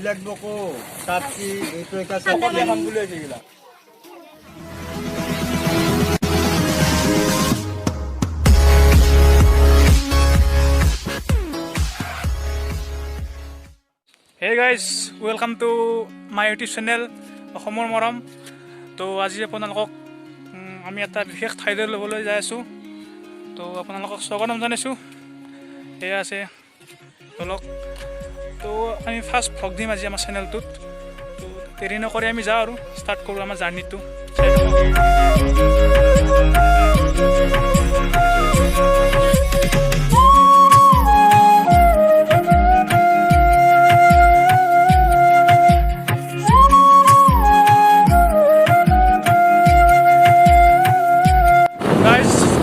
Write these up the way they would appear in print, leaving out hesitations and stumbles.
লাগব কো তাত কি এইটো এটা সকলে খাম বুলি আছে গিলা Hey guys, welcome to my YouTube channel অসমৰ মৰম। তো আজি আপোনালোকক আমি এটা বিশেষ ঠাইলৈ ল'বলৈ যাই আছোঁ। তো আপোনালোকক স্বাগতম জনাইছোঁ। এয়া আছে ধৰক। তো আমি ফাৰ্ষ্ট ভ্লগ দিম আজি আমাৰ চেনেলটোত। তো দেৰি নকৰি আমি যাওঁ আৰু ষ্টাৰ্ট কৰোঁ আমাৰ জাৰ্ণিটো।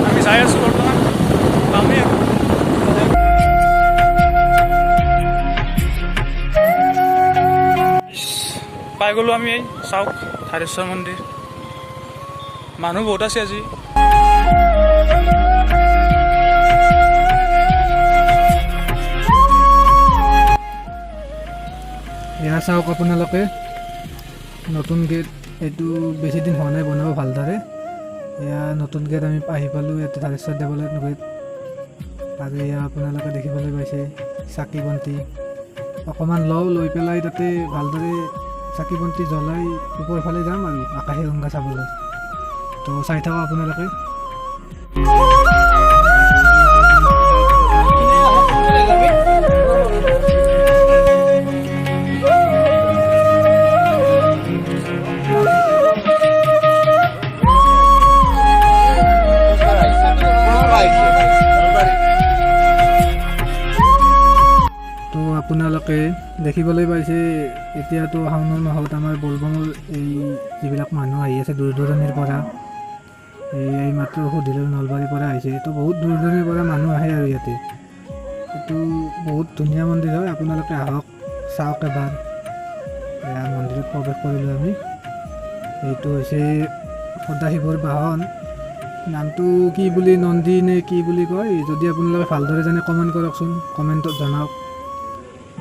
আমি যাই আছোঁ বৰ্তমান পামেই আৰু পাই গ'লোঁ আমি এই চাওক থাৰেশ্বৰ মন্দিৰ। মানুহ বহুত আছে আজি। এয়া চাওক আপোনালোকে নতুন গেট, এইটো বেছি দিন হোৱা নাই বনাব ভালদৰে। এয়া নতুন গেট আমি আহি পালোঁ ইয়াতে থাৰেশ্বৰ দেৱালয় গেট। আৰু এয়া আপোনালোকে দেখিবলৈ পাইছে চাকি বন্তি অকণমান লৈ পেলাই তাতে ভালদৰে চাকি বন্তি জ্বলাই ওপৰ ফালে যাম আৰু আকাশীগংগা চাবলৈ। তো চাই থাকক আপোনালোকে। আপোনালোকে দেখিবলৈ পাইছে এতিয়াতো শাওণৰ মাহত আমাৰ বলবমৰ এই যিবিলাক মানুহ আহি আছে দূৰ দূৰণিৰ পৰা, এই মাত্ৰ সুধিলোঁ নলবাৰীৰ পৰা আহিছে। তো বহুত দূৰ দূৰণিৰ পৰা মানুহ আহে আৰু ইয়াতে। এইটো বহুত ধুনীয়া মন্দিৰ হয়, আপোনালোকে আহক চাওক এবাৰ। এয়া মন্দিৰত প্ৰৱেশ কৰিলোঁ আমি। এইটো হৈছে সদাশিৱৰ বাহন, নামটো কি বুলি নন্দী নে কি বুলি কয়, যদি আপোনালোকে ভালদৰে জানে কমেণ্ট কৰকচোন, কমেণ্টত জনাওক।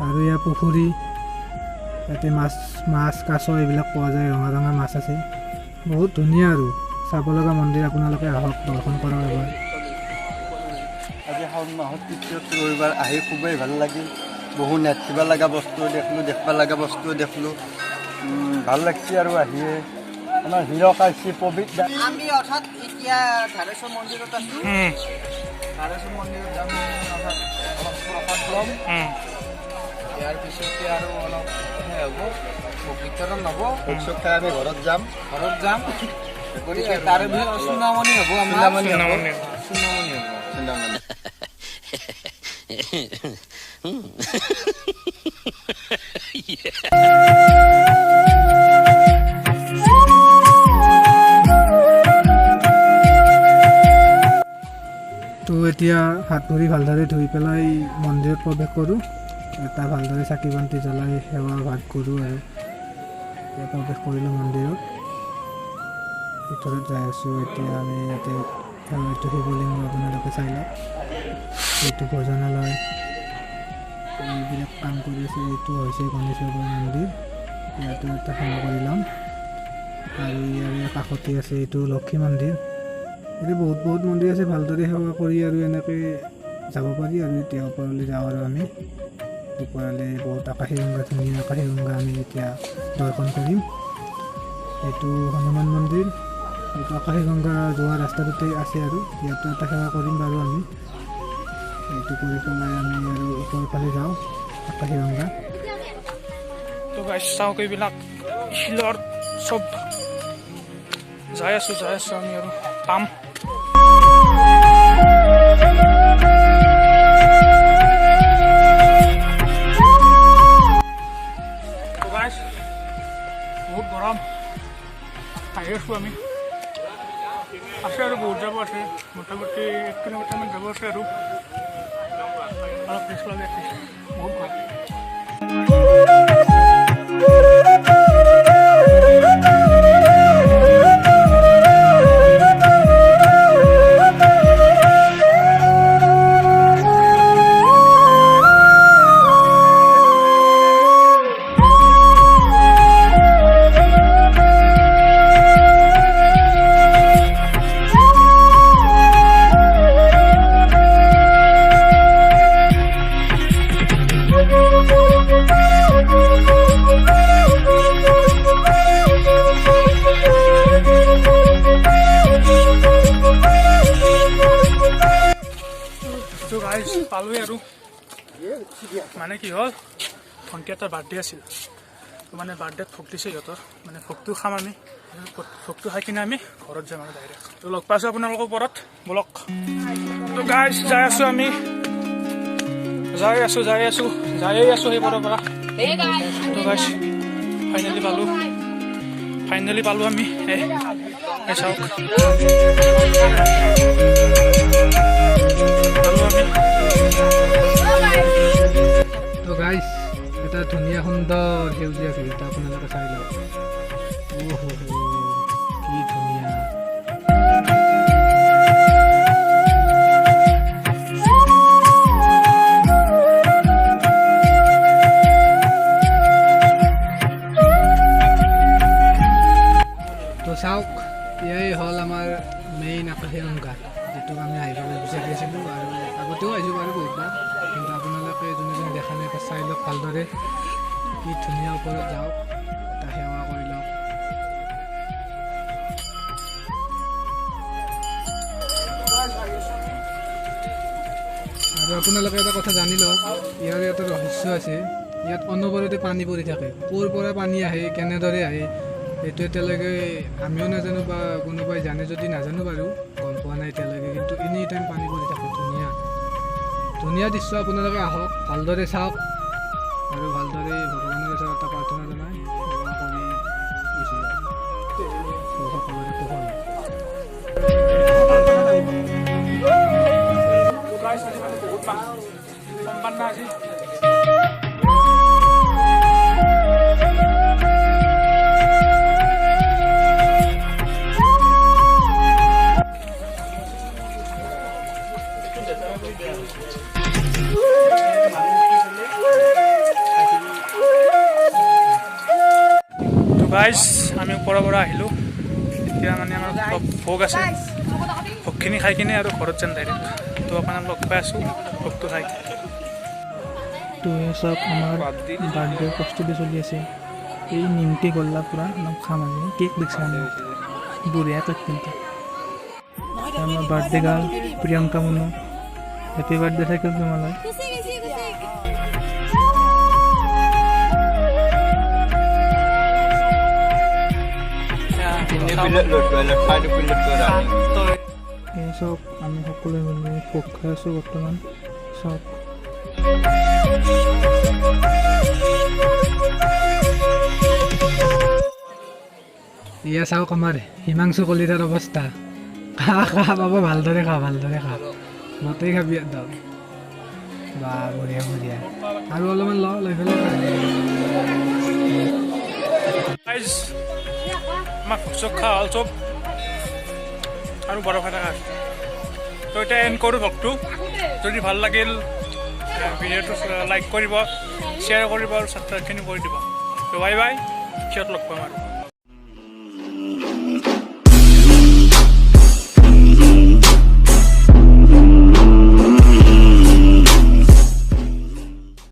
আৰু ইয়াৰ পুখুৰী, ইয়াতে মাছ কাছ এইবিলাক পোৱা যায়, ৰঙা ৰঙা মাছ আছে। বহুত ধুনীয়া আৰু চাব লগা মন্দিৰ, আপোনালোকে আহক দৰ্শন কৰক এবাৰ। আজি শাওণ মাহত তৃতীয় ৰবিবাৰ আহি খুবেই ভাল লাগিল। বহু নাচিব লগা বস্তু দেখিলোঁ, দেখবা লগা বস্তু দেখিলোঁ, ভাল লাগছে আৰু আহিয়ে। আমাৰ হীৰক আহিছে পবিত্ৰ। আমি অৰ্থাৎ এতিয়া থাৰেশ্বৰ মন্দিৰত আছোঁ। থাৰেশ্বৰ মন্দিৰত যাম অৰ্থাৎ অলপ প্ৰসাদ ল'ম। ইয়াৰ পিছতে আৰু অলপ হ'ব পবিত্ৰ নব উৎসৱ খাই আমি ঘৰত যাম। গতিকে তাৰে চুনামণি হ'ব, চুনামণি হ'ব। তো এতিয়া হাত ভৰি ভালদৰে ধুই পেলাই মন্দিৰত প্ৰৱেশ কৰোঁ। এটা ভালদৰে চাকি বন্তি জ্বলাই সেৱা ভাগ কৰোঁ আৰু প্ৰৱেশ কৰিলোঁ মন্দিৰত। ভিতৰত যাই আছোঁ এতিয়া আমি। ইয়াতে এইটো শিৱলিংগ আপোনালোকে চাই লওক, এইটো ভোজনালয়, এইবিলাক কাম কৰি আছে। এইটো হৈছে গণেশ বাবাৰ মন্দিৰ, ইয়াতো এটা সেৱা কৰি ল'ম। আৰু ইয়াৰে কাষতে আছে এইটো লক্ষী মন্দিৰ। ইয়াতে বহুত মন্দিৰ আছে, ভালদৰে সেৱা কৰি আৰু এনেকৈ যাব পাৰি। আৰু এতিয়া ওপৰলৈ যাওঁ আৰু আমি ওপৰলৈ বহুত আকাশীগংগা, ধুনীয়া আকাশীগংগা আমি এতিয়া দৰ্শন কৰিম। এইটো হনুমান মন্দিৰ, এইটো আকাশীগংগা যোৱা ৰাস্তাটোতে আছে আৰু ইয়াতো এটা সেৱা কৰিম বাৰু আমি। এইটো কৰি পেলাই আমি আৰু ওপৰৰ ফালে যাওঁ আকাশীগংগা। তো গাইছ চাওক এইবিলাক শিলৰ চব যাই আছোঁ আমি আৰু পাম। বহুত গৰম, আহি আছোঁ আমি। আছে আৰু বহুত যাব আছে, মোটামুটি 1 কিলোমিটাৰমান যাব আছে আৰু অলপ ৰেষ্ট লাগে। বহুত গৰম। আৰু মানে কি হ'ল ভণ্টি এটাৰ বাৰ্থডে আছিল মানে বাৰ্থডেত ভোগ দিছে সিহঁতৰ মানে ভোগটো খাম আমি ভোগটো খাই কিনে আমি ঘৰত যাম আৰু ডাইৰেক্ট তো লগ পাইছোঁ আপোনালোকৰ ওপৰত বলক তো গাইজ যাই আছোঁ আমি যাই আছোঁ সেইবোৰৰ পৰা তো গাইজ ফাইনেলি পালোঁ আমি এই চাওক তো গাইজ এটা ধুনীয়া সুন্দৰ সেউজীয়া ভিউ এটা আপোনালোকে চাই লওক কি ধুনীয়া তো চাওক এয়াই হ'ল আমাৰ মেইন আকাশীগংগা ঘাট যিটোক আমি আহিবলৈ বিচাৰি আছিলোঁ আৰু আগতেও আহিছোঁ বাৰু বহুতবাৰ কিন্তু আপোনালোকে যোনে যোনে দেখা নাই এটা চাই লওক ভালদৰে কি ধুনীয়া ওপৰত যাওক এটা সেৱা কৰি লওক আৰু আপোনালোকে এটা কথা জানি লওক ইয়াৰ এটা ৰহস্য আছে ইয়াত অনবৰতে পানী পৰি থাকে ক'ৰ পৰা পানী আহে কেনেদৰে আহে এইটো এতিয়ালৈকে আমিও নাজানো বা কোনোবাই জানে যদি নাজানো বাৰু গম পোৱা নাই এতিয়ালৈকে কিন্তু এনি টাইম পানী পৰি থাকে ধুনীয়া দৃশ্য আপোনালোকে আহক ভালদৰে চাওক আৰু ভালদৰে ভগৱানৰ ওচৰত এটা প্ৰাৰ্থনা জনাই সেৱা কৰি গুচি যাওক সকলোৰে কুশল গাইজ আমি ওপৰৰ পৰা আহিলোঁ এতিয়া মানে আমাৰ ভোগ আছে ভোগখিনি খাই কিনে আৰু ঘৰত যাম ডাইৰেক্ট তো আপোনাক লগ পাই আছোঁ ভোগটো খাই তো চব আমাৰ বাৰ্থডে প্ৰস্তুতি চলি আছে এই নিমকি গল্লা পূৰা একদম খাম আমি কেক দেখছে আমি বঢ়িয়া কেক কিন্তু আমাৰ birthday girl Priyanka Munu happy birthday থাকিল তোমালৈ এই চব আমি সকলোৱে মিলি ভোগ খাই আছোঁ বৰ্তমান চব এয়া চাওক আমাৰ হিমাংশু কলিতাৰ অৱস্থা খা পাব ভালদৰে খা মতেই খাবি একদম বা বঢ়িয়া আৰু অলপমান লৈ পেলাই আমাৰ ভোগ চোগ খোৱা হ'ল চব আৰু বৰফ এটা খাই তো এতিয়া এণ্ড কৰোঁ ভোগটো যদি ভাল লাগিল ভিডিঅ'টো লাইক কৰিব শ্বেয়াৰ কৰিব আৰু ছাবস্ক্ৰাইবখিনি কৰি দিব তো বাই বাই পিছত লগ পাম আৰু